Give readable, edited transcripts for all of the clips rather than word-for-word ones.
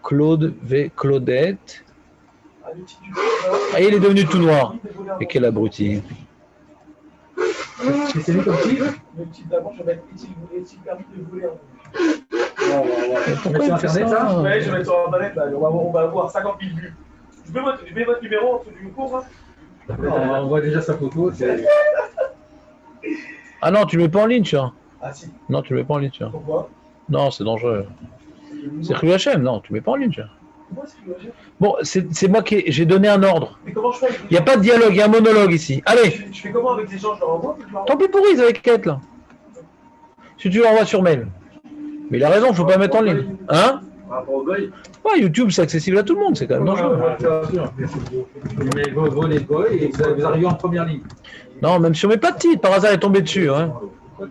Claude v. Claudette. Ah, il est devenu tout noir. Et quel abruti. C'est lui comme qui? Le type d'avant, je vais mettre est-il permis de voler un peu. Pourquoi sur Internet, ça? Ouais, je vais mettre sur Internet, là. On va avoir 50 000 vues. Je mets votre numéro en dessous du cours, là. On voit déjà sa photo. Ah non, tu le mets pas en ligne, tu vois. Ah si. Non, tu le mets pas en ligne, tu vois. Pourquoi? Non, c'est dangereux. C'est Rue HM, non, tu le mets pas en ligne, tu vois. Pourquoi c'est Rue HM? Bon, c'est moi j'ai donné un ordre. Mais comment je fais? Il n'y a pas de dialogue, il y a un monologue ici. Allez, Je fais comment avec les gens? Je leur envoie? tant pis pour ils avec Kate, là. Si tu l'envoies sur mail. Mais il a raison, il ne faut pas mettre en ligne. Hein? Ouais, YouTube, c'est accessible à tout le monde, c'est quand même dangereux. Mais vous les goy et vous arrivez en première ligne. Non, même si on met pas de titre, par hasard, il est tombé dessus. Hein.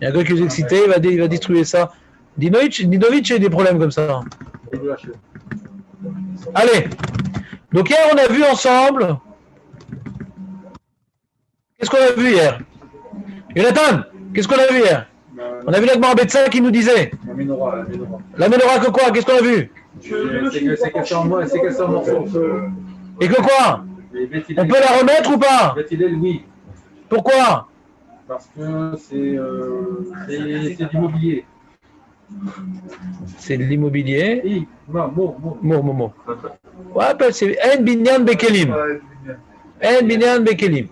Il y a un gars qui est excité, il va distribuer ça. Dinovic a eu des problèmes comme ça. Allez. Donc hier, on a vu ensemble. Qu'est-ce qu'on a vu hier? Jonathan, qu'est-ce qu'on a vu hier? On a vu la Gemara Betsa qui nous disait. La Ménorah que quoi? Qu'est-ce qu'on a vu? C'est qu'elle s'en en morceaux. Et que quoi? On peut la remettre ou pas? Oui. Pourquoi? Parce que c'est l'immobilier. C'est de l'immobilier. Oui, Mo. Ouais, c'est En Binyan Bekelim. En Binyan Bekelim.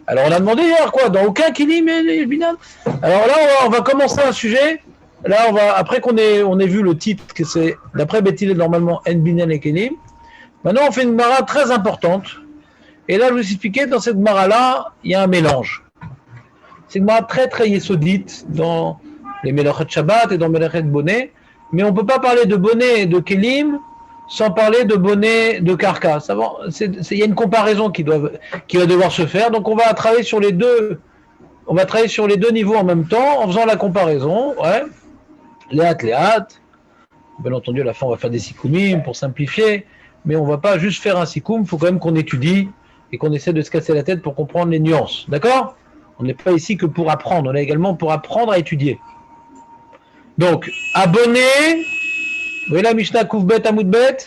Alors on a demandé hier quoi? Dans aucun Kelim El Binyan. Alors là on va commencer un sujet. Là on va après qu'on ait vu le titre que c'est d'après Bethilé normalement En Binyan et Kelim. Maintenant on fait une Gemara très importante. Et là je vais vous expliquer dans cette Gemara là il y a un mélange. C'est une Gemara très très yesodite dans les Melachet Shabbat et dans Melachet Bonnet, mais on ne peut pas parler de bonnet et de Kelim sans parler de bonnet de Karka. Il y a une comparaison qui va devoir se faire, donc on va travailler sur les deux niveaux en même temps en faisant la comparaison. Ouais. Léat. Bien entendu, à la fin, on va faire des sikoumim pour simplifier, mais on ne va pas juste faire un sikoum, il faut quand même qu'on étudie et qu'on essaie de se casser la tête pour comprendre les nuances. D'accord? On n'est pas ici que pour apprendre, on est également pour apprendre à étudier. Donc, abonné, vous voyez la Mishnah Koufbet Amoudbet?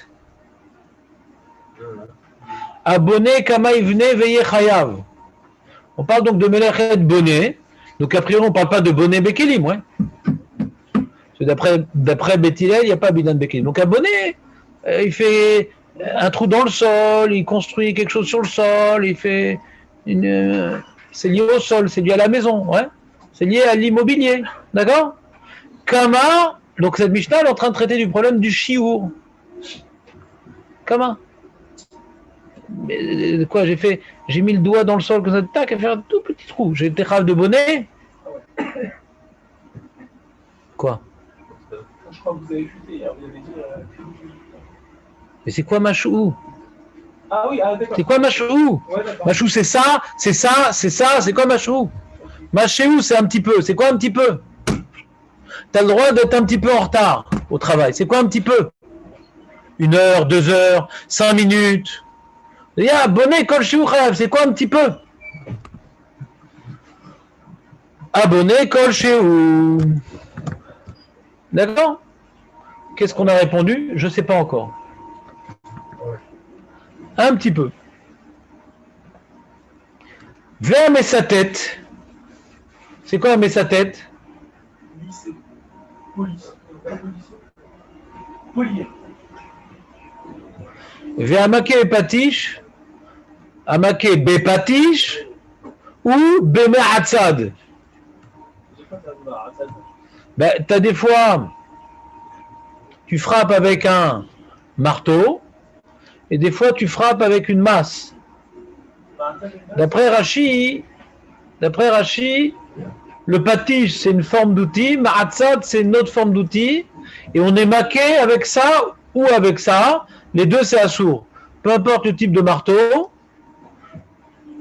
Abonné Kama Ivne Veye Chayav. On parle donc de Melechet Bonnet. Donc, a priori, on ne parle pas de Bonnet Bekelim, ouais. D'après Beth Hillel, il n'y a pas Bidan Bekelim. Donc, abonné, il fait un trou dans le sol, il construit quelque chose sur le sol, il fait c'est lié au sol, c'est lié à la maison, ouais. C'est lié à l'immobilier, d'accord? Kama, donc cette Mishnah elle est en train de traiter du problème du chiour. Kama. Mais quoi, j'ai mis le doigt dans le sol comme ça, tac, à faire un tout petit trou. J'ai été rave de bonnet. Quoi? Je crois que vous avez chuté hier, vous avez dit. Mais c'est quoi machou? Ah oui, d'accord. C'est quoi machou? Ouais, machou, c'est ça, c'est quoi machou? Machéou, c'est un petit peu. C'est quoi un petit peu? Tu as le droit d'être un petit peu en retard au travail. C'est quoi un petit peu? 1 heure, 2 heures, 5 minutes. Abonné, kol shiur chayav, c'est quoi un petit peu? Abonné, kol shiur. D'accord? Qu'est-ce qu'on a répondu? Je ne sais pas encore. Un petit peu. Vers mais sa tête. C'est quoi mais sa tête? Lycée. Police. Polier. Vers Maké Patish, Amaké Bepatish ou Beme Hatzad. Ben, tu as des fois, tu frappes avec un marteau et des fois tu frappes avec une masse. D'après Rashi, le patish c'est une forme d'outil, Ma'atzad c'est une autre forme d'outil et on est maqué avec ça ou avec ça. Les deux, c'est assourd. Peu importe le type de marteau,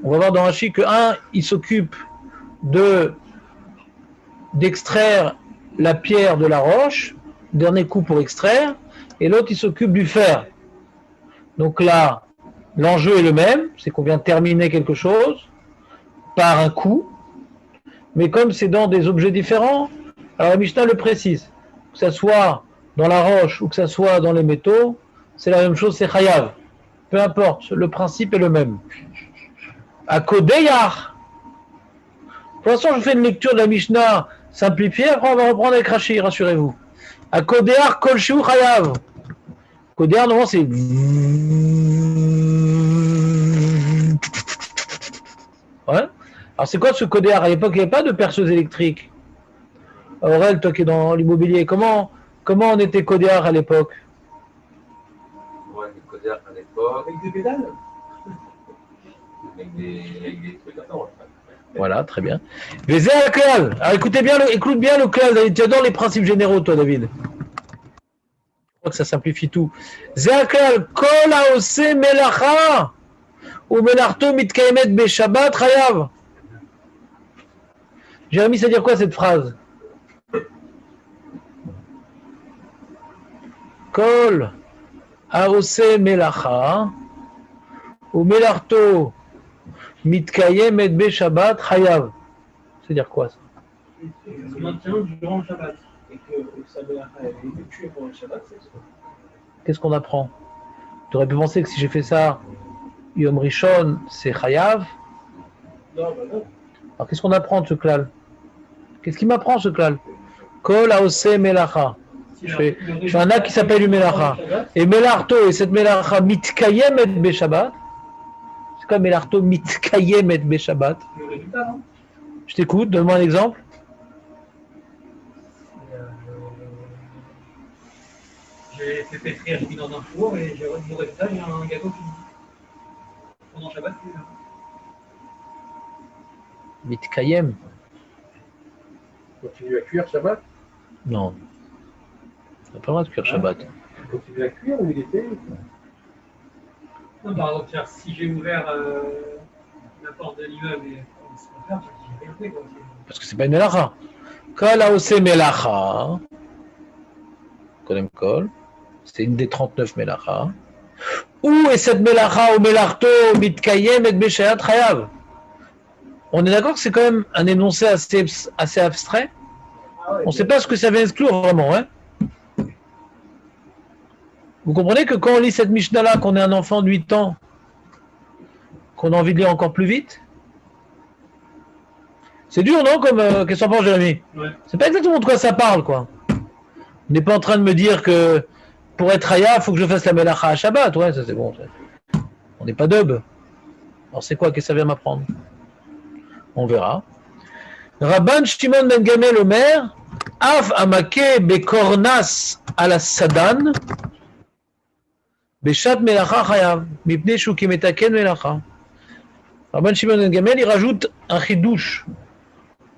on va voir dans Rashi que il s'occupe d'extraire la pierre de la roche, dernier coup pour extraire, et l'autre, il s'occupe du fer. Donc là, l'enjeu est le même, c'est qu'on vient terminer quelque chose par un coup, mais comme c'est dans des objets différents, alors la Mishnah le précise, que ce soit dans la roche ou que ce soit dans les métaux, c'est la même chose, c'est chayav. Peu importe, le principe est le même. À Kodeyar. Pour l'instant, je fais une lecture de la Mishnah simplifiée, après on va reprendre avec Rashi, rassurez-vous. À Kodeyar, Kol Shiu Chayav. Kodeyar, normalement, c'est. Ouais. Alors, c'est quoi ce Kodeyar? À l'époque, il n'y avait pas de perceuse électrique. Aurel, toi qui es dans l'immobilier, comment on était Kodeyar à l'époque? Ouais, les codères à l'époque, Avec des pédales. avec des trucs à temps. Voilà, très bien. Vezé al klal. Alors écoute bien le klal, David. Tu adores les principes généraux, toi, David. Je crois que ça simplifie tout. Zé al klal, kol haose melacha ou melarto mitkayemet be Shabbat chayav. Jérémy, ça veut dire quoi cette phrase? Kol haose melacha ou melarto Mitkayem et be Shabbat Chayav. C'est-à-dire quoi ça? Maintenant, durant le Shabbat. Et que ça est tué pour le Shabbat, c'est ça. Qu'est-ce qu'on apprend? Tu aurais pu penser que si j'ai fait ça, Yom Rishon, c'est Chayav. Non, bah non. Alors qu'est-ce qu'on apprend de ce klal? Qu'est-ce qu'il m'apprend ce klal? Kol haose melacha. Je fais un acte qui s'appelle une melacha. Et melarto, et cette melacha, Mitkayem et be Shabbat. C'est quoi melarto, Mitkayem et be Shabbat? Le résultat, non? Je t'écoute, donne-moi un exemple. J'ai fait pétrir, j'ai mis dans un four et j'ai mon résultat, j'ai un gâteau fini. Pendant Shabbat, c'est ça. Mitkayem. Continue à cuire Shabbat. Non. On n'a pas le droit de cuire Shabbat. Continue à cuire ou il était. Non, par exemple, si j'ai ouvert la porte de l'immeuble et c'est pas faire, j'ai rien fait, quoi. Parce que c'est pas une melacha. Kol haose melacha. Kodem kol. C'est une des 39 melacha. Où est cette melacha au melarto mitkayem et beshaят chayav? On est d'accord que c'est quand même un énoncé assez abstrait. Ah ouais, On ne sait pas ce que ça vient exclure vraiment. Hein. Vous comprenez que quand on lit cette Mishnah-là, qu'on est un enfant de 8 ans, qu'on a envie de lire encore plus vite? C'est dur, non, comme qu'est-ce qu'on pense, Jérémy? Ouais. C'est pas exactement de quoi ça parle, quoi. On n'est pas en train de me dire que pour être Haya, il faut que je fasse la Melacha à Shabbat. Ouais, ça c'est bon. On n'est pas dub. Alors c'est quoi? Qu'est-ce que ça vient m'apprendre? On verra. Rabban Shimon ben Gamel Omer, Af amake bekornas ala sadan, beshat melacha chayav, mipne shu ki metaken melacha. Rabban Shimon ben Gamel, il rajoute un chidouche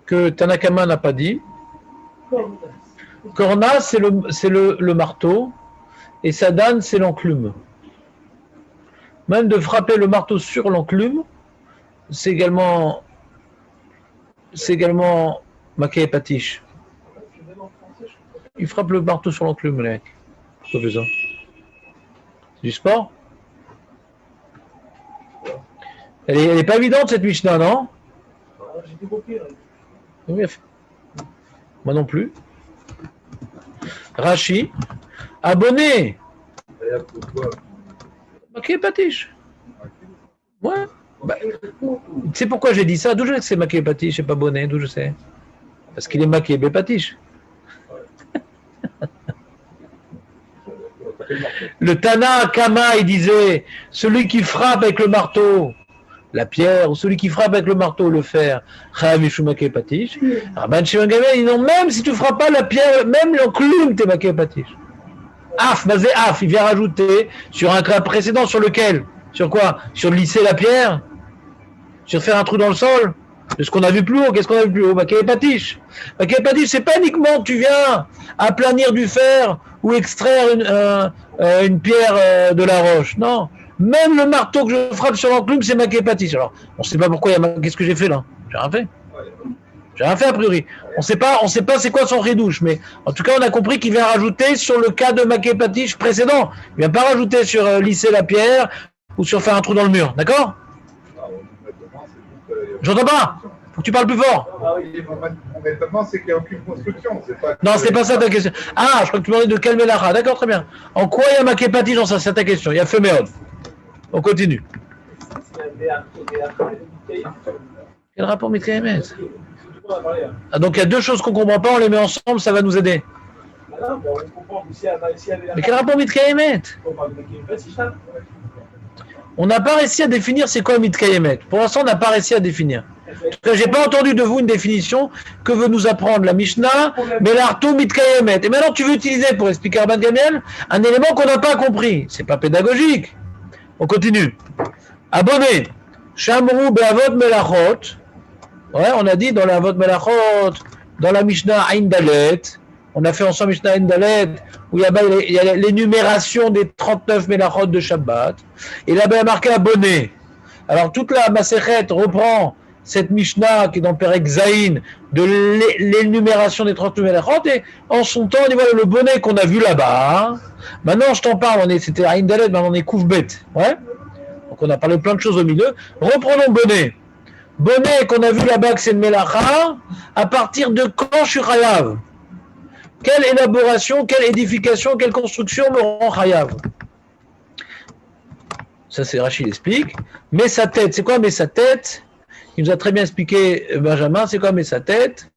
que Tanakama n'a pas dit. Kornas, c'est le marteau, et sadan, c'est l'enclume. Même de frapper le marteau sur l'enclume, c'est également maquet et patiche. Il frappe le marteau sur l'enclume, le mec. Pourquoi fait ça? C'est du sport? Elle est pas évidente cette Mishnah, non? J'ai tout compris. Oui, moi non plus. Rashi, abonné. Maquet et patiche. Ouais. Bah, tu sais pourquoi j'ai dit ça? D'où je sais que c'est maquet et patiche et pas bonnet? D'où je sais? Parce qu'il est maquet et patiche. Le Tana Kama, il disait, celui qui frappe avec le marteau, la pierre, ou celui qui frappe avec le marteau, le fer, Chayav Yishu maquet et patiche. Rabban Shimon Gamel, il dit non, même si tu frappes pas la pierre, même l'enclume, t'es maquet et patiche. Af, basé af, il vient rajouter sur un cas précédent sur lequel? Sur quoi? Sur lisser la pierre? Sur faire un trou dans le sol? C'est ce qu'on a vu plus haut. Qu'est-ce qu'on a vu plus haut? Maquet et patiche. Maquet et patiche, c'est pas uniquement tu viens aplanir du fer ou extraire une pierre de la roche. Non. Même le marteau que je frappe sur l'enclume, c'est maquet et patiche. Alors, on ne sait pas pourquoi il y a qu'est-ce que j'ai fait là? J'ai rien fait. J'ai rien fait a priori. On sait pas c'est quoi son redouche, mais en tout cas, on a compris qu'il vient rajouter sur le cas de maquet et patiche précédent. Il vient pas rajouter sur lisser la pierre ou sur faire un trou dans le mur. D'accord? J'entends pas. Faut que tu parles plus fort. Ah oui, mon étonnement, c'est qu'il n'y a aucune construction. Non, c'est pas ça ta question. Ah, je crois que tu parlais de quel Melacha. D'accord, très bien. En quoi il y a marqué Patish dans ça? C'est ta question. Il y a Feméod. On continue. Quel rapport Mitkayemet? Ah, donc il y a deux choses qu'on ne comprend pas, on les met ensemble, ça va nous aider. Mais quel rapport Mitkayemet? On n'a pas réussi à définir c'est quoi Mitkayemet. Pour l'instant, on n'a pas réussi à définir. Je n'ai pas entendu de vous une définition que veut nous apprendre la Mishnah, mais l'arto Mitkayemet. Et maintenant, tu veux utiliser pour expliquer Rabban Gamiel un élément qu'on n'a pas compris. C'est pas pédagogique. On continue. Abonné. Shamru be'avot melachot. Ouais, on a dit dans la avot melachot, dans la Mishnah Ain Dalet, on a fait ensemble Mishnah Ain Dalet, où il y a l'énumération des 39 melachot de Shabbat. Et là-bas, il y a marqué abonné. Alors, toute la Masechet reprend cette Mishnah qui est dans Perek Zayin de l'énumération des 39 melachot, et en son temps, on dit voilà le bonnet qu'on a vu là-bas. Maintenant, je t'en parle, c'était Ain Dalet, maintenant on est Koufbet. Ouais? Donc, on a parlé de plein de choses au milieu. Reprenons bonnet. Bonnet qu'on a vu là-bas que c'est le Melacha, à partir de quand je suis Chayav? Quelle élaboration, quelle édification, quelle construction me rend Chayav? Ça, c'est Rachid explique. Mais sa tête, c'est quoi mais sa tête? Il nous a très bien expliqué Benjamin, c'est quoi mais sa tête?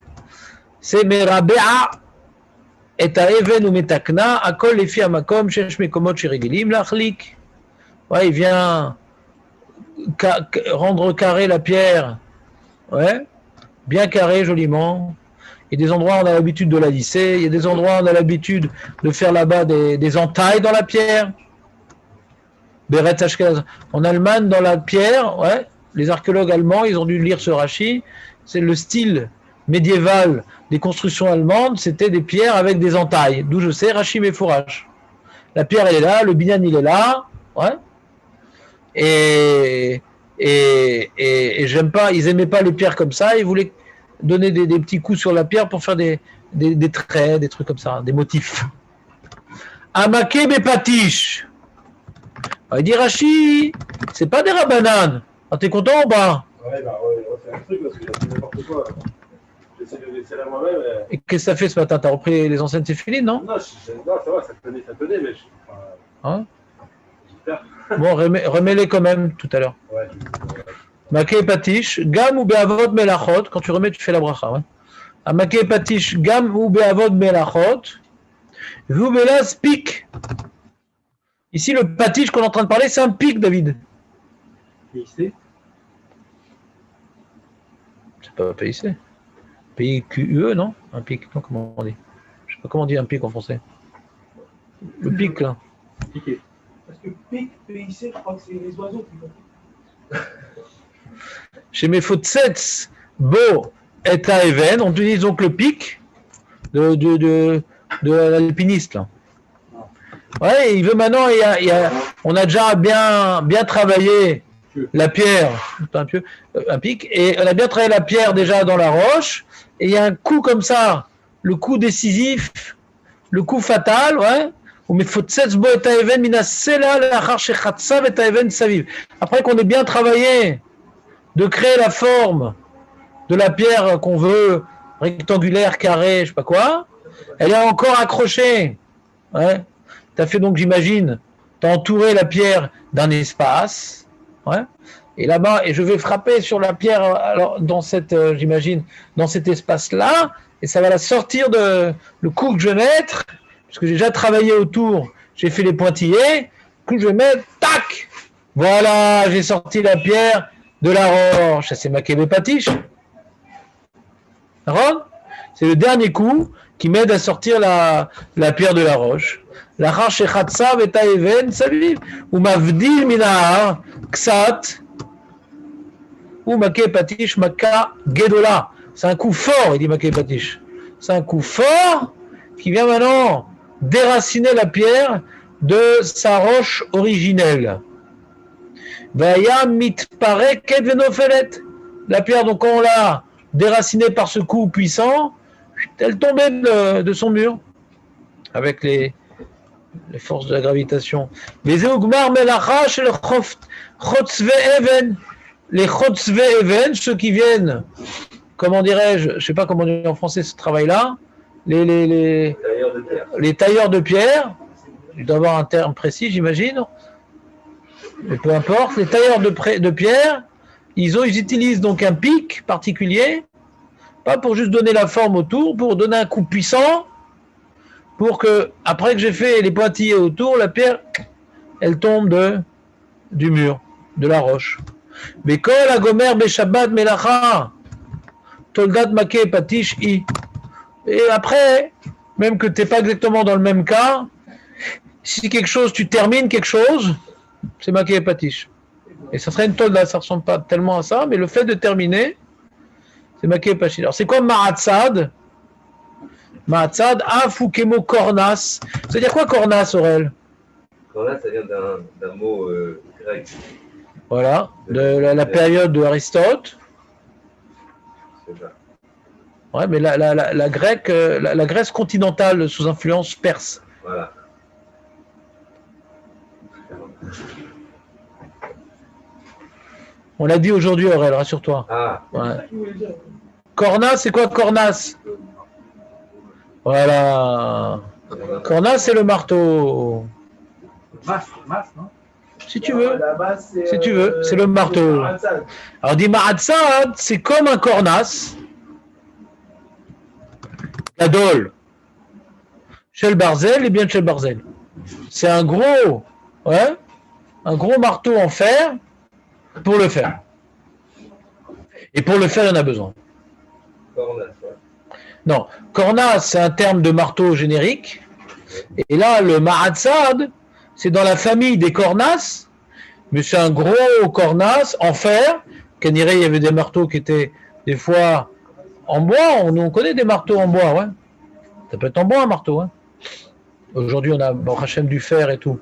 C'est Merabea et Even ou Metakna, Akol les filles à Makom, Shesh Mekomot Sheregilim, Lachlik. Ouais, il vient rendre carré la pierre, ouais, bien carré, joliment. Il y a des endroits où on a l'habitude de la lisser, il y a des endroits où on a l'habitude de faire là-bas des entailles dans la pierre. En Allemagne, dans la pierre, ouais, les archéologues allemands, ils ont dû lire ce Rashi, c'est le style médiéval des constructions allemandes, c'était des pierres avec des entailles, d'où je sais Rashi Mefourash. La pierre, elle est là, le binyan, il est là, ouais. Et j'aime pas, ils aimaient pas les pierres comme ça, ils voulaient donner des petits coups sur la pierre pour faire des traits, des trucs comme ça, des motifs. Amake Bepatish. Il dit Rashi, c'est pas des rabbanan. Ah, t'es content ou pas? Ouais, c'est un truc parce que c'est n'importe quoi. J'essaie de laisser à moi-même. Et qu'est-ce que ça fait ce matin? T'as repris les anciennes téphilines, non? Non, ça va, ça tenait, mais Hein? Bon, remets-les quand même tout à l'heure. Ouais. Maké patish, gam ou be'avot melachot. Quand tu remets, tu fais la bracha. Ouais. À maké patish, gam ou be'avot melachot. Vubelas pic. Ici, le patish qu'on est en train de parler, c'est un pic, David. PIC. C'est pas PIC. P-I-Q-U-E, non? Un pic, non, comment on dit? Je sais pas comment on dit un pic en français. Le pic, là. Piqué. Parce que PIC, je crois que c'est les oiseaux qui font. Chez mes Fotsets, Bo et Even, on utilise donc le pic de l'alpiniste, là. Ouais, il veut maintenant, on a déjà bien travaillé la pierre, un pic, et on a bien travaillé la pierre déjà dans la roche, et il y a un coup comme ça, le coup décisif, le coup fatal, ouais. Après qu'on ait bien travaillé de créer la forme de la pierre qu'on veut, rectangulaire, carré, je sais pas quoi, elle est encore accrochée. Ouais. Tu as fait donc, j'imagine, tu as entouré la pierre d'un espace. Ouais. Et là-bas, et je vais frapper sur la pierre alors, dans cette, j'imagine, dans cet espace-là, et ça va la sortir de le coup que je vais mettre. Parce que j'ai déjà travaillé autour, j'ai fait les pointillés, que je vais mettre, tac, voilà, j'ai sorti la pierre de la roche. Ça, c'est ma patish. D'accord? C'est le dernier coup qui m'aide à sortir la pierre de la roche. La roche est chatsav et taïven, saviv, ou mavdil minahar, ksat, ou maké patish, maka gedola. C'est un coup fort, il dit maké patish. C'est un coup fort qui vient maintenant déraciner la pierre de sa roche originelle. Vaya mitpare kedvenofelet. La pierre, donc, quand on l'a déracinée par ce coup puissant, elle tombait de son mur avec les forces de la gravitation. Les eugmar melacha shel chotzve even les chotzve even, ceux qui viennent, comment dirais-je, je ne sais pas comment dire en français ce travail-là, les tailleurs de pierre, il doit y avoir un terme précis, j'imagine, mais peu importe, les tailleurs de pierre, ils utilisent donc un pic particulier, pas pour juste donner la forme autour, pour donner un coup puissant, pour que, après que j'ai fait les pointillés autour, la pierre, elle tombe du mur, de la roche. Mais kol hagomer beshabbat melacha, toldat make patish i. Et après, même que tu n'es pas exactement dans le même cas, si quelque chose, tu termines quelque chose, c'est make patish. Et ça serait une tolda, ça ne ressemble pas tellement à ça, mais le fait de terminer, c'est make patish. Alors c'est quoi ma'atzad? Ma'atzad, afukemo kornas. C'est-à-dire quoi kornas, Aurel? Kornas, ça vient d'un mot grec. Voilà, de la période de Aristote. C'est ça. Ouais, mais la Grèce continentale sous influence perse. Voilà. On l'a dit aujourd'hui, Aurel, rassure-toi. Ah. Ouais. Kornas, c'est quoi Kornas? Voilà. Kornas, c'est le marteau. Masse, non? Si tu veux. La base, Si tu veux, c'est le marteau. Alors, dit Ma'atzad, c'est comme un Kornas. Gadol. Shel Barzel et bien Shel Barzel. C'est un gros marteau en fer pour le faire. Et pour le faire, il y en a besoin. Kornas, ouais. Non, Kornas, c'est un terme de marteau générique. Et là, le Ma'atzad, c'est dans la famille des Kornas, mais c'est un gros Kornas en fer. Kaniré, il y avait des marteaux qui étaient des fois en bois. On connaît des marteaux en bois, ouais. Ça peut être en bois un marteau, hein. Aujourd'hui, on a Hachem du fer et tout.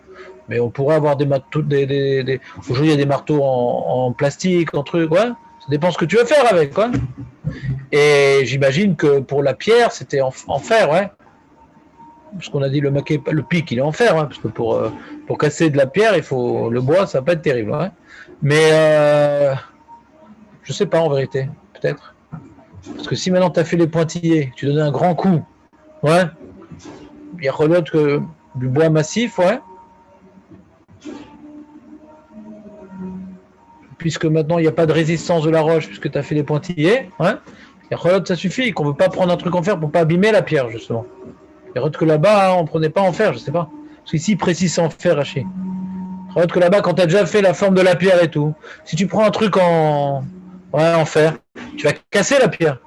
Mais on pourrait avoir des marteaux. Aujourd'hui, il y a des marteaux en plastique, en truc, ouais. Ça dépend ce que tu veux faire avec, quoi. Et j'imagine que pour la pierre, c'était en fer, ouais. Parce qu'on a dit le pic, il est en fer, hein, parce que pour casser de la pierre, il faut le bois, ça va pas être terrible, ouais. Mais je sais pas en vérité, peut-être. Parce que si maintenant tu as fait les pointillés, tu donnais un grand coup, ouais. Il y a relote que du bois massif, ouais. Puisque maintenant il n'y a pas de résistance de la roche, puisque tu as fait les pointillés, ouais. Il y a relote, ça suffit, qu'on ne veut pas prendre un truc en fer pour pas abîmer la pierre, justement. Il y a que là-bas, on ne prenait pas en fer, je sais pas. Parce qu'ici, précis en fer, Rachid. Il y a que là-bas, quand tu as déjà fait la forme de la pierre et tout, si tu prends un truc en fer, tu vas casser la pierre.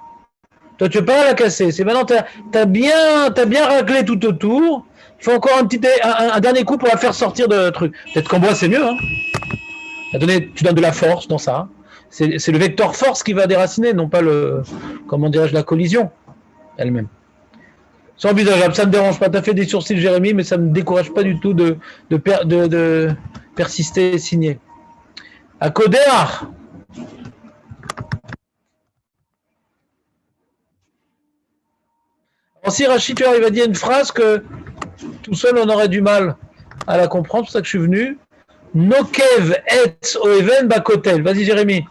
Toi, tu ne veux pas la casser. C'est maintenant, tu as bien raclé tout autour. Il faut encore un dernier coup pour la faire sortir de truc. Peut-être qu'en bois, c'est mieux. Hein. Tu donnes de la force dans ça. C'est le vecteur force qui va déraciner, non pas la collision elle-même. C'est envisageable, ça ne me dérange pas. Tu as fait des sourcils, Jérémy, mais ça ne me décourage pas du tout de persister et signer. À Kodéar. Alors, si Rachid, tu arrives à dire une phrase que tout seul on aurait du mal à la comprendre, c'est pour ça que je suis venu. Nokev et oeven bakotel. Vas-y, Jérémy.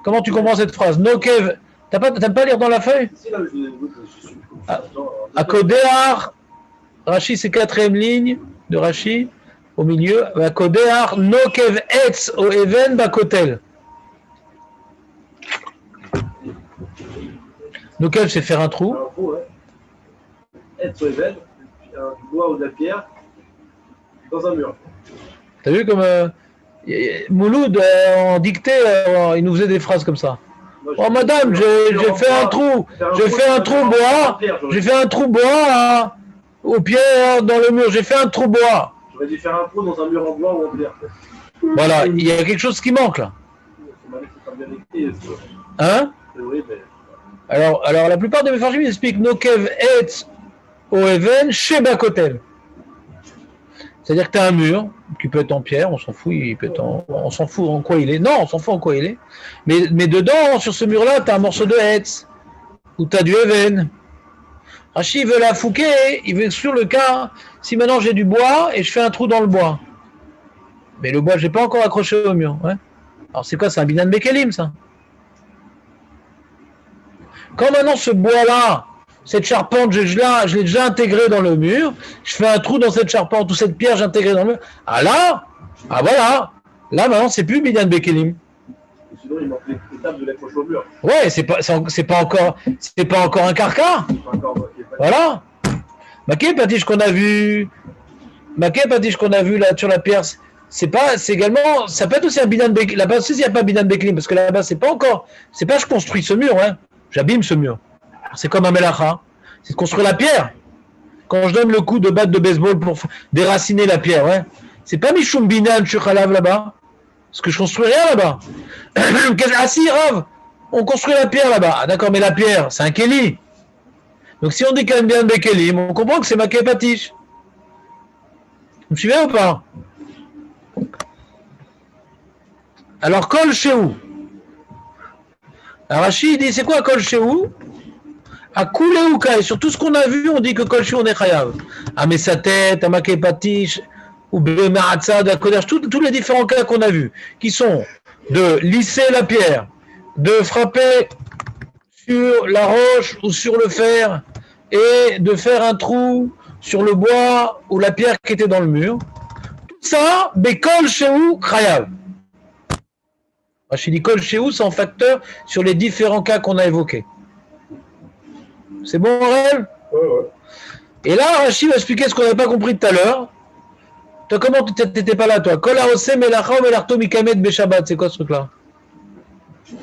Comment tu comprends cette phrase? Nokev. T'aimes pas lire dans la feuille? Si, là, je suis. À Kodéar, Rachi, c'est 4e ligne de Rachi, au milieu. À Kodéar, Nokev etz o even bakotel. Nokev, c'est faire un trou. Un trou, ouais. Etz o even, du bois ou de la pierre, dans un mur. T'as vu comme Mouloud, en dictée, il nous faisait des phrases comme ça. Oh madame, j'ai fait un trou, j'ai fait un trou bois au pied dans le mur, j'ai fait un trou bois. J'aurais dû faire un trou dans un mur en bois ou en pierre. Voilà, il y a quelque chose qui manque là. Hein? Alors la plupart de mes farchim expliquent Nokev etz oeven chez Bakotel. C'est-à-dire que tu as un mur qui peut être en pierre, on s'en fout, on s'en fout en quoi il est. Non, on s'en fout en quoi il est. Mais dedans, sur ce mur-là, tu as un morceau de hetz, ou tu as du even. Rachid veut la fouquer, il veut sur le cas, si maintenant j'ai du bois et je fais un trou dans le bois. Mais le bois, je l'ai pas encore accroché au mur. Ouais. Alors c'est quoi? C'est un Binyan Bekelim, ça. Quand maintenant ce bois-là, cette charpente, je l'ai déjà intégrée dans le mur, je fais un trou dans cette charpente ou cette pierre, j'intègre dans le mur. Ah là, ah voilà, là maintenant c'est plus Binyan Bekelim. Sinon, il manque l'étape de l'accroche au mur. Ouais, c'est pas encore un carcar. Voilà. Maké Patiche qu'on a vu là sur la pierre, c'est également, ça peut être aussi un Binyan Bekelim. Là-bas aussi, il n'y a pas Binyan Bekelim, parce que là-bas, c'est pas je construis ce mur, hein. J'abîme ce mur. C'est comme un melacha, c'est de construire la pierre. Quand je donne le coup de batte de baseball pour déraciner la pierre, ouais. C'est pas Mishum Binyan Shukhalav là-bas. Parce que je construis rien là-bas. Ah si, Rav, on construit la pierre là-bas. Ah, d'accord, mais la pierre, c'est un Kéli. Donc si on dit qu'il y a un Binyan Bekelim, on comprend que c'est Maké Patiche. Vous me suivez ou pas? Alors, Kol Shehu. Rachid dit, c'est quoi Kol Shehu? À Kouleuka, et sur tout ce qu'on a vu, on dit que Kol Shehu, on est Chayav. À Messatet, à Maké Patiche, ou Bemahatzad, à Kodesh, tous les différents cas qu'on a vus, qui sont de lisser la pierre, de frapper sur la roche ou sur le fer, et de faire un trou sur le bois ou la pierre qui était dans le mur. Tout ça, Bekol Shehu Chayav. Rachid dit Kol Shehu, c'est un facteur sur les différents cas qu'on a évoqués. C'est bon, Aurel? Ouais. Et là, Rachid va expliquer ce qu'on n'avait pas compris tout à l'heure. Toi, comment tu n'étais pas là, toi? Kol haoseh melacha melarto mikamed beshabbat, c'est quoi ce truc-là?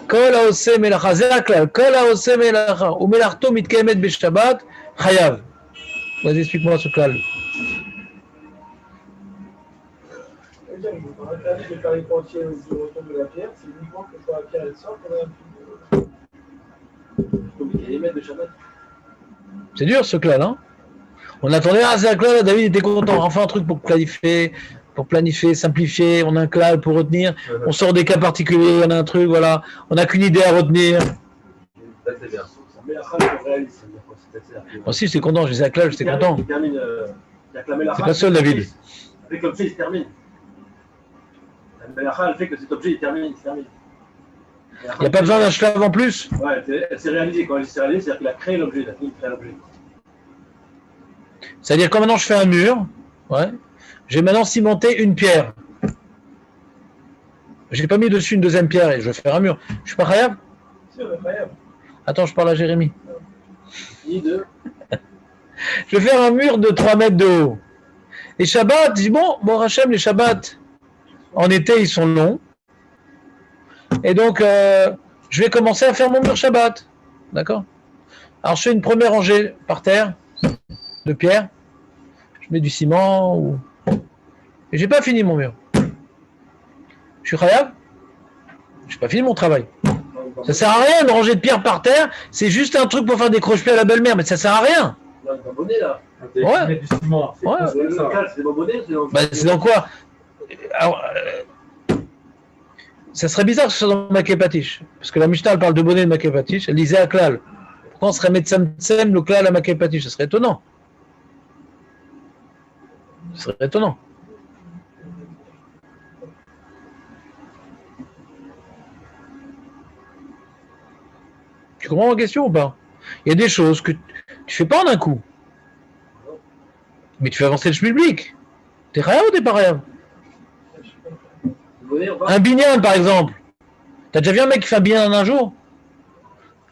Kol haoseh melacha, c'est la classe. Kol haoseh melacha ou melarto mitkamed beshabbat, chayav. Vas-y, explique-moi ce cas. On a interdit de faire les cantiers du retour de la pierre, c'est uniquement que quand la pierre elle sort, on a un petit de Shabbat. C'est dur ce cas, non? On attendait, c'est la classe, David était content. Enfin, un truc pour planifier, simplifier. On a un clal pour retenir. On sort des cas particuliers, on a un truc, voilà. On n'a qu'une idée à retenir. Ça, c'est bien. Mais la phrase est réaliste. Moi aussi, j'étais content, je disais à clal, j'étais content. C'est pas seul, David. Avec l'objet, il se termine. La melacha, elle fait que cet objet, il se termine. Il n'y a pas besoin d'un shlav en plus? Ouais, elle s'est réalisée. Quand elle s'est réalisée, c'est-à-dire qu'il a créé l'objet, il a fini de créer l'objet. C'est-à-dire que maintenant je fais un mur, ouais, j'ai maintenant cimenté une pierre. J'ai pas mis dessus une deuxième pierre et je vais faire un mur. Je suis pas khayab? Si, on est khayab. Attends, je parle à Jérémy. Ni deux. Je vais faire un mur de 3 mètres de haut. Les Shabbats, je dis bon, Hachem, les Shabbats, en été, ils sont longs. Et donc, je vais commencer à faire mon mur Shabbat. D'accord? Alors, je fais une première rangée par terre de pierre. Je mets du ciment. Et j'ai pas fini mon mur. Je suis khayab? J'ai pas fini mon travail. Ça sert à rien de ranger de pierre par terre. C'est juste un truc pour faire des croche-pieds à la belle-mère, mais ça sert à rien. Non, c'est pas bonnet, là. Ouais. Du ciment. Ouais. C'est pas bonnet, c'est dans Bah, c'est dans quoi? Alors, ça serait bizarre que ce soit dans Maké Patiche. Parce que la Mishnah elle parle de bonnet de Maké Patiche. Elle disait à Klal. Pourquoi on serait Metzamtsem le Klal à Maké Patiche? Ce serait étonnant. Ce serait étonnant. Tu comprends ma question ou pas? Il y a des choses que tu fais pas en un coup. Mais tu fais avancer le schmilblick. T'es rien ou t'es pas rien? Un binyan par exemple. T'as déjà vu un mec qui fait un binyan en un jour?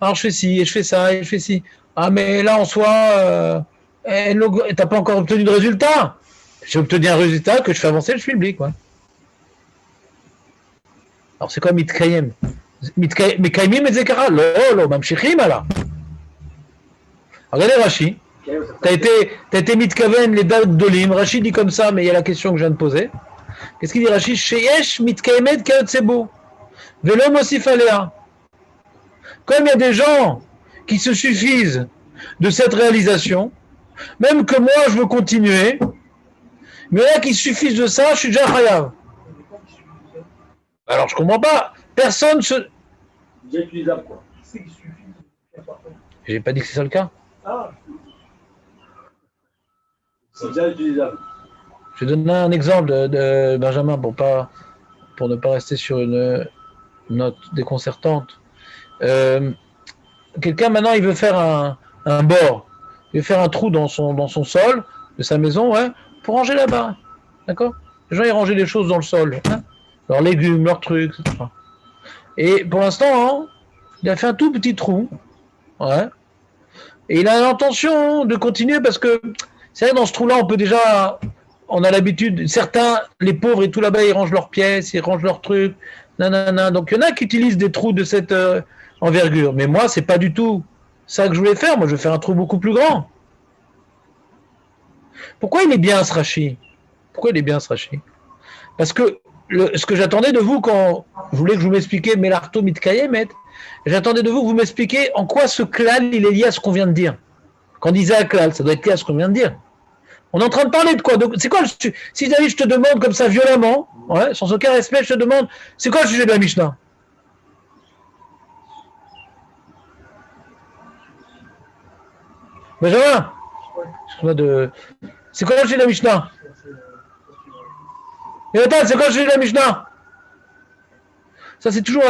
Alors je fais ci, et je fais ça, et je fais ci. Ah mais là en soi, t'as pas encore obtenu de résultat. J'ai obtenu un résultat que je fais avancer le schmilblick. Ouais. Alors c'est quoi mitkayem? Mekayemim et zekara. Lo, mamshichim ala. Regardez Rashi. T'as été mitkaven les dates d'Olim. Rashi dit comme ça, mais il y a la question que je viens de poser. Qu'est-ce qu'il dit Rashi? Sheyesh mitkayemet kayotsebo. Velo mosif alea. Comme il y a des gens qui se suffisent de cette réalisation, même que moi je veux continuer, mais là qui suffisent de ça, je suis déjà chayav. Alors je comprends pas. Personne se. déjà utilisable, quoi. J'ai pas dit que c'est ça le cas. Ah, c'est déjà utilisable. Je vais donner un exemple de Benjamin pour ne pas rester sur une note déconcertante. Quelqu'un maintenant il veut faire un bord, il veut faire un trou dans son sol de sa maison, ouais, pour ranger là-bas, d'accord? Les gens ils rangeaient les choses dans le sol, hein, leurs légumes, leurs trucs, etc. Et pour l'instant, hein, il a fait un tout petit trou, ouais, et il a l'intention de continuer parce que c'est vrai dans ce trou-là on a l'habitude, certains, les pauvres et tout là-bas, ils rangent leurs pièces, ils rangent leurs trucs, nanana. Donc il y en a qui utilisent des trous de cette envergure. Mais moi, c'est pas du tout ça que je voulais faire. Moi, je vais faire un trou beaucoup plus grand. Pourquoi il est bien ce Rashi? Pourquoi il est bien ce Rashi? Parce que ce que j'attendais de vous quand je voulais que vous m'expliquiez Melarto Mitkayemet, j'attendais de vous que vous m'expliquiez en quoi ce klal il est lié à ce qu'on vient de dire. Quand on disait un klal, ça doit être lié à ce qu'on vient de dire. On est en train de parler de quoi? C'est quoi si David, je te demande comme ça violemment, ouais, sans aucun respect, je te demande, c'est quoi le sujet de la Mishnah? Benjamin, c'est quoi le sujet de la Mishnah? Et attends, c'est quoi le sujet de la Mishnah? Ça, c'est toujours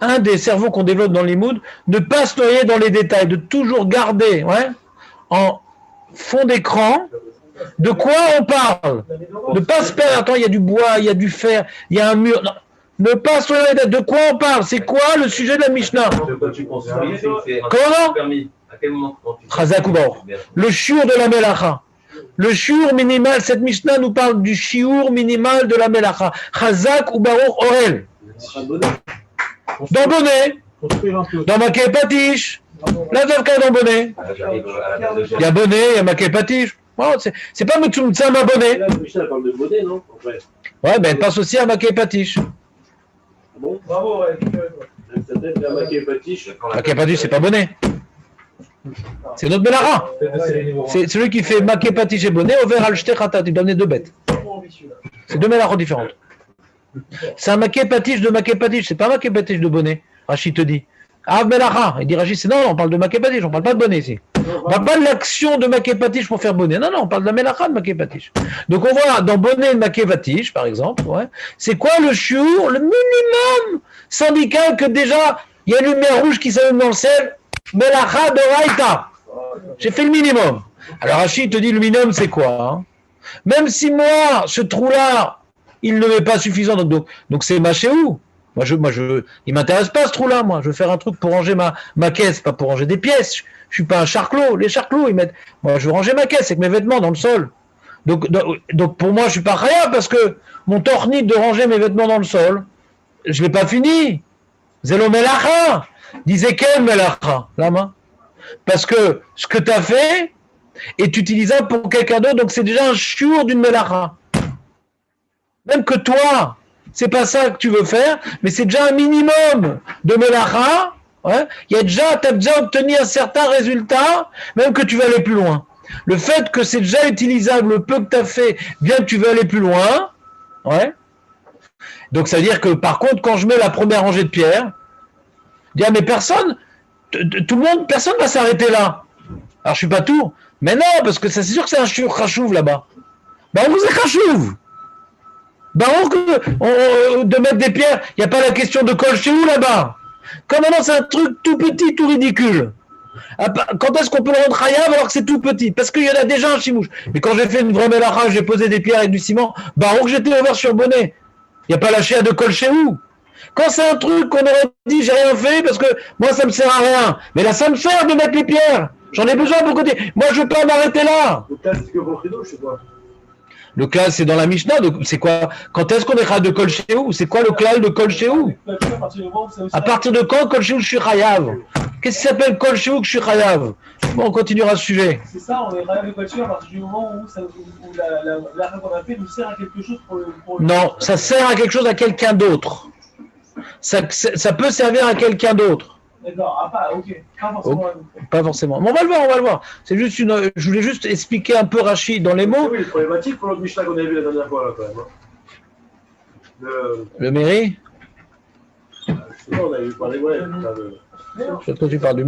un des cerveaux qu'on développe dans l'imoud, ne pas se noyer dans les détails, de toujours garder, ouais, en fond d'écran, de quoi on parle. Ne pas se perdre, attends, il y a du bois, il y a du fer, il y a un mur. Non. Ne pas se noyer, de quoi on parle. C'est quoi le sujet de la Mishnah? Comment? Chazak ou Baruch. Le shiur de la melacha. Le shiur minimal, cette Mishnah nous parle du shiur minimal de la melacha. Chazak ou Baruch Orel. Dans bonnet, dans maquet patiche, la zavka dans bonnet. Il y a bonnet, il y a maquet patiche. Oh, c'est pas Metsumtsam à bonnet. Là, le Mishnah parle de bonnet, non? Ouais, ben elle passe aussi à maquet patiche. Bon, bravo, ouais. Peut-être la maquet patiche. Maquet patiche, c'est pas bonnet. C'est notre Belara. C'est celui qui fait maquet patiche et bonnet, over al shtechata. Tu dois amener deux bêtes. C'est deux mélaches différentes. C'est un maquet patiche de maquet patiche, c'est pas un maquet patiche de bonnet. Rachid te dit. Ah, Melacha. Il dit Rachid, c'est non, on parle de maquet patiche, on parle pas de bonnet ici. On parle pas de l'action de maquet patiche pour faire bonnet. Non, non, on parle de la Melacha de maquet patiche. Donc on voit dans bonnet de maquet patiche, par exemple, ouais, c'est quoi le shiur, le minimum syndical que déjà, il y a une lumière rouge qui s'allume dans le ciel, Melacha de Raïta. J'ai fait le minimum. Alors Rachid te dit le minimum c'est quoi, hein? Même si moi, ce trou-là, il ne m'est pas suffisant, donc c'est ma chez où? Il m'intéresse pas ce trou-là, moi. Je veux faire un truc pour ranger ma caisse, pas pour ranger des pièces. Je suis pas un charclot. Les charclots, ils mettent. Moi, je veux ranger ma caisse avec mes vêtements dans le sol. Donc pour moi, je suis pas rien parce que mon tornit de ranger mes vêtements dans le sol, je l'ai pas fini. Zélo melacha, disait quel melacha, la main. Parce que ce que tu as fait est utilisable pour quelqu'un d'autre, donc c'est déjà un shiur d'une melacha. Même que toi, c'est pas ça que tu veux faire, mais c'est déjà un minimum de melacha. Ouais. Tu as déjà obtenu un certain résultat, même que tu veux aller plus loin. Le fait que c'est déjà utilisable, le peu que tu as fait, bien que tu veux aller plus loin. Ouais. Donc ça veut dire que par contre, quand je mets la première rangée de pierres, je dis mais personne ne va s'arrêter là. Alors je suis pas tout, mais non, parce que ça c'est sûr que c'est un shiur chachouv là-bas. Ben on vous est chachouv. De mettre des pierres, il n'y a pas la question de colle chez où là-bas. Comme maintenant c'est un truc tout petit, tout ridicule. Quand est-ce qu'on peut le rendre chayav alors que c'est tout petit? Parce qu'il y en a déjà un chimouche. Mais quand j'ai fait une vraie melacha, j'ai posé des pierres et du ciment, que j'étais ouvert sur bonnet. Il n'y a pas la chair de colle chez où. Quand c'est un truc qu'on aurait dit j'ai rien fait parce que moi ça me sert à rien. Mais là ça me sert de mettre les pierres. J'en ai besoin pour côté. Moi je veux pas m'arrêter là. Le cas c'est que Rochido, je sais pas. Le klal, c'est dans la Mishnah. C'est quoi? Quand est-ce qu'on est de kol shehu? C'est quoi le klal de kol shehu? À partir de quand kol shehu je suis chayav? Qu'est-ce qui s'appelle kol shehu que je suis chayav? Bon, on continuera ce sujet. C'est ça, on est chayav de kol shehu à partir du moment où la qu'on a fait nous sert à quelque chose pour le... Non, ça sert à quelque chose à quelqu'un d'autre. Ça peut servir à quelqu'un d'autre. D'accord, ok, pas forcément. Pas forcément. Mais on va le voir. C'est juste je voulais juste expliquer un peu Rachid dans les mots. Oui, problématique pour l'autre Mishnah qu'on avait vu la dernière fois là quand même. Le mairie. Je sais pas, on avait parlé, ouais. Je sais pas de quoi tu parles du mairie.